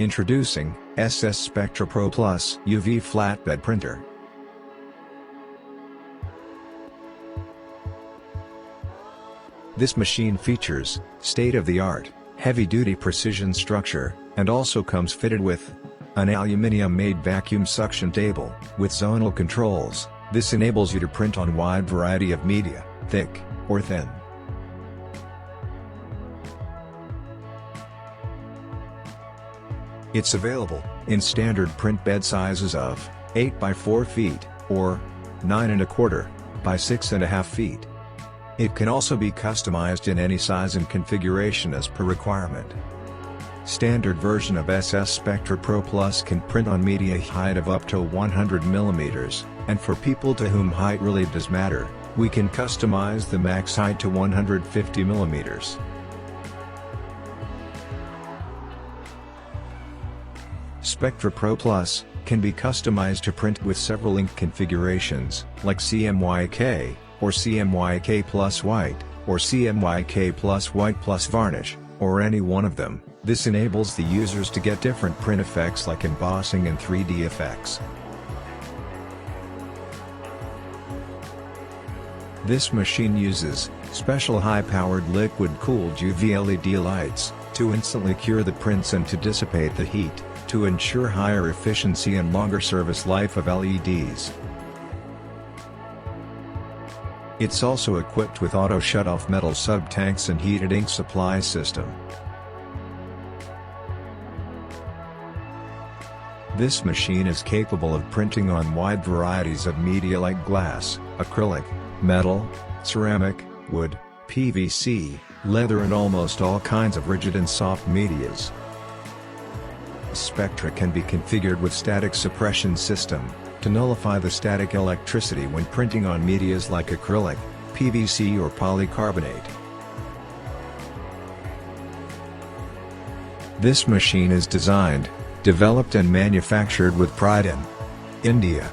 Introducing Spectra Pro Plus UV Flatbed Printer. This machine features state-of-the-art, heavy-duty precision structure, and also comes fitted with an aluminium-made vacuum suction table with zonal controls. This enables you to print on wide variety of media, thick or thin. It's available in standard print bed sizes of 8 by 4 feet or 9 1/4 by 6 1/2 feet. It can also be customized in any size and configuration as per requirement. Standard version of Spectra Pro Plus can print on media height of up to 100 mm, and for people to whom height really does matter, we can customize the max height to 150 mm. Spectra Pro Plus can be customized to print with several ink configurations, like CMYK, or CMYK plus white, or CMYK plus white plus varnish, or any one of them. This enables the users to get different print effects like embossing and 3D effects. This machine uses special high-powered liquid-cooled UV LED lights to instantly cure the prints and to dissipate the heat, to ensure higher efficiency and longer service life of LEDs. It's also equipped with auto shut-off metal sub-tanks and heated ink supply system. This machine is capable of printing on wide varieties of media like glass, acrylic, metal, ceramic, wood, PVC, leather and almost all kinds of rigid and soft medias. Spectra can be configured with static suppression system, to nullify the static electricity when printing on medias like acrylic, PVC or polycarbonate. This machine is designed, developed and manufactured with pride in India.